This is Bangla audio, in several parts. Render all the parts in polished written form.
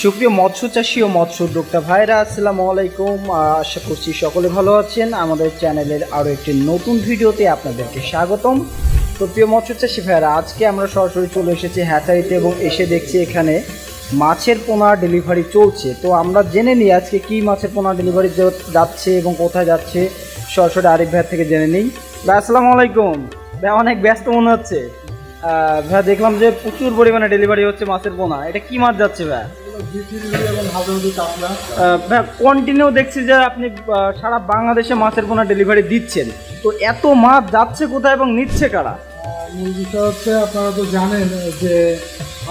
সুপ্রিয় মৎস্য চাষী ও মৎস্য উদ্যোক্তা ভাইরা, আসসালামু আলাইকুম। আশা করছি সকলে ভালো আছেন। আমাদের চ্যানেলের আরও একটি নতুন ভিডিওতে আপনাদেরকে স্বাগতম। তো প্রিয় মৎস্য চাষী ভাইরা, আজকে আমরা সরাসরি চলে এসেছি হ্যাচারিতে এবং এসে দেখছি এখানে মাছের পোনা ডেলিভারি চলছে। তো আমরা জেনে নিই আজকে কি মাছের পোনা ডেলিভারি যাচ্ছে এবং কোথায় যাচ্ছে। সরাসরি আরিফ ভাইয়ের থেকে জেনে নিই। ভাই আসসালামু আলাইকুম। ভাই অনেক ব্যস্ত মনে হচ্ছে। ভাই দেখলাম যে প্রচুর পরিমাণে ডেলিভারি হচ্ছে মাছের পোনা। এটা কি মাছ যাচ্ছে ভাই? ভাই কন্টিনিউ দেখছি যে আপনি সারা বাংলাদেশে মাছের পোনা ডেলিভারি দিচ্ছেন। তো এত মাছ যাচ্ছে কোথায় এবং নিচ্ছে কারা? মূল বিষয় হচ্ছে, আপনারা তো জানেন যে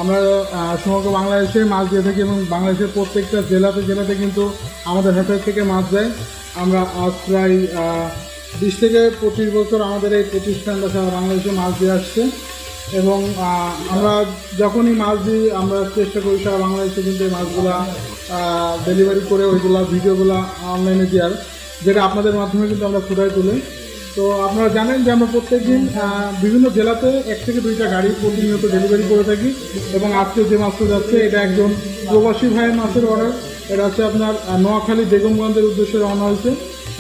আমরা সমগ্র বাংলাদেশে মাছ দিয়ে থাকি এবং বাংলাদেশের প্রত্যেকটা জেলাতে কিন্তু আমাদের হ্যাচারি থেকে মাছ যায়। আমরা আজ প্রায় 20 থেকে 25 বছর আমাদের এই প্রতিষ্ঠানটা সারা বাংলাদেশে মাছ দিয়ে আসছে এবং আমরা যখনই মাছ দিই আমরা চেষ্টা করি সারা বাংলাদেশে কিন্তু এই মাছগুলা ডেলিভারি করে ওইগুলা ভিডিওগুলো অনলাইনে দেওয়ার, যেটা আপনাদের মাধ্যমে কিন্তু আমরা ফুটাই তুলি। তো আপনারা জানেন যে আমরা প্রত্যেকদিন বিভিন্ন জেলাতে 1 থেকে 2টা গাড়ি প্রতিনিয়ত ডেলিভারি করে থাকি এবং আজকে যে মাছটা যাচ্ছে এটা একজন প্রবাসী ভাইয়ের মাছের অর্ডার। এটা হচ্ছে আপনার নোয়াখালী বেগমগঞ্জের উদ্দেশ্যে রওনা হয়েছে।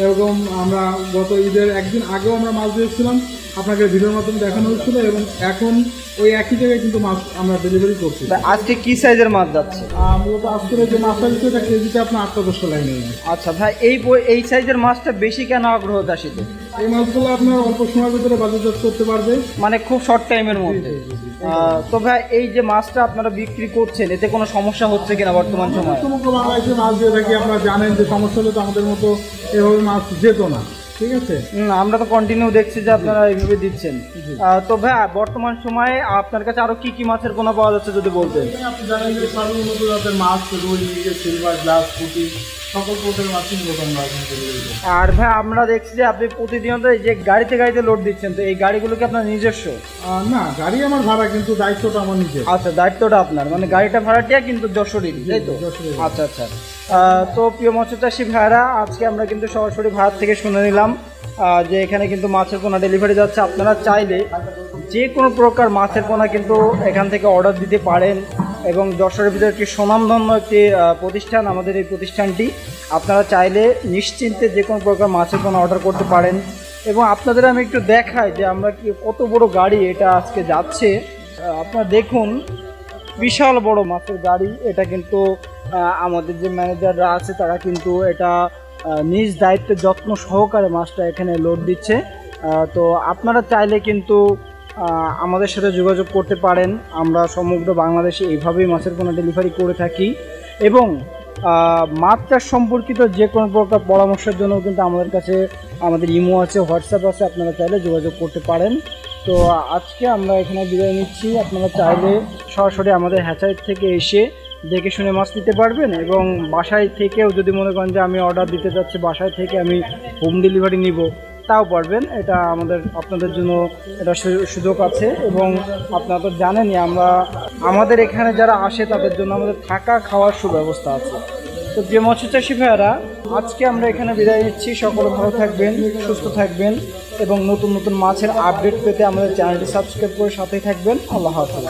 এরকম আমরা গত ঈদের একদিন আগেও আমরা মাছ দিয়েছিলাম, আপনাকে ভিডিওর মাধ্যমে দেখানো হয়েছিল এবং এখন ওই একই জায়গায় কিন্তু মাছ আমরা ডেলিভারি করছি। আজকে কি সাইজের মাছ যাচ্ছে? মূলত আজকের যে মাছটা দিচ্ছে এটা কেজিতে আপনার 8-10 লাইনে। আচ্ছা ভাই, এই সাইজের মাছটা বেশি কেন আগ্রহ চাষীদের? এই মাছগুলো আপনার অল্প সময়ের ভিতরে বাজারজাত করতে পারবে, মানে খুব শর্ট টাইমের মধ্যে। তো ভাই এই যে মাছটা আপনারা বিক্রি করছেন এতে কোনো সমস্যা হচ্ছে কিনা বর্তমান সময়ে? সমগ্র বাংলাদেশে মাছ দিয়ে থাকি, আপনারা জানেন যে সমস্যা হলে তো আমাদের মতো এভাবে মাছ যেত না। ঠিক আছে, আমরা তো কন্টিনিউ দেখছি যে আপনারা এইভাবে দিচ্ছেন। তো ভাই বর্তমান সময়ে আপনার কাছে আরো কি কি মাছের পোনা পাওয়া যাচ্ছে যদি বলতেন? আপনি জানেন যে সর্বনিম্ন জাতের মাছ, রুই, মৃগেল, সিলভার, গ্লাস, পুঁটি, সকল প্রকারের মাছই আমরা। আর ভাই আমরা দেখছি যে আপনি প্রতিনিয়ত এই যে গাড়িতে লোড দিচ্ছেন, তো এই গাড়িগুলো কি আপনার নিজস্ব? না, গাড়ি আমার ভাড়া, কিন্তু দায়িত্বটা আমার নিজের। আচ্ছা, দায়িত্বটা আপনার, মানে গাড়িটা ভাড়াটিয়া কিন্তু যশোরই, তাই তো? আচ্ছা আচ্ছা। তো প্রিয় মৎস্য চাষী ভাইরা, আজকে আমরা কিন্তু সরাসরি ভাড়া থেকে শুনে নিলাম যে এখানে কিন্তু মাছের পোনা ডেলিভারি যাচ্ছে। আপনারা চাইলে যে কোনো প্রকার মাছের পোনা কিন্তু এখান থেকে অর্ডার দিতে পারেন এবং যশোরের ভিতরে একটি সুনামধন্য একটি প্রতিষ্ঠান আমাদের এই প্রতিষ্ঠানটি। আপনারা চাইলে নিশ্চিন্তে যে কোনো প্রকার মাছের পোনা অর্ডার করতে পারেন। এবং আপনাদের আমি একটু দেখাই যে আমরা কি কত বড় গাড়ি এটা আজকে যাচ্ছে। আপনারা দেখুন, বিশাল বড় মাছের গাড়ি। এটা কিন্তু আমাদের যে ম্যানেজাররা আছে তারা কিন্তু এটা নিজ দায়িত্বে যত্ন সহকারে মাছটা এখানে লোড দিচ্ছে। তো আপনারা চাইলে কিন্তু আমাদের সাথে যোগাযোগ করতে পারেন। আমরা সমগ্র বাংলাদেশে এইভাবেই মাছের পোনা ডেলিভারি করে থাকি এবং মাছ চাষ সম্পর্কিত যে কোনো প্রকার পরামর্শের জন্য কিন্তু আমাদের কাছে আমাদের ইমো আছে, হোয়াটসঅ্যাপ আছে, আপনারা চাইলে যোগাযোগ করতে পারেন। তো আজকে আমরা এখানে বিদায় নিচ্ছি। আপনারা চাইলে সরাসরি আমাদের হ্যাচারি থেকে এসে দেখে শুনে মাছ নিতে পারবেন এবং বাসায় থেকেও যদি মনে করেন যে আমি অর্ডার দিতে যাচ্ছি, বাসায় থেকে আমি হোম ডেলিভারি নিব, তাও পারবেন। এটা আপনাদের জন্য এটা সুযোগ আছে এবং আপনারা তো জানেনই আমাদের এখানে যারা আসে তাদের জন্য আমাদের থাকা খাওয়ার সুব্যবস্থা আছে। তো প্রিয় মৎস্য চাষী ভাইয়ারা, আজকে আমরা এখানে বিদায় নিচ্ছি। সকলে ভালো থাকবেন, সুস্থ থাকবেন এবং নতুন নতুন মাছের আপডেট পেতে আমাদের চ্যানেলটি সাবস্ক্রাইব করে সাথেই থাকবেন। আল্লাহ হাফেজ।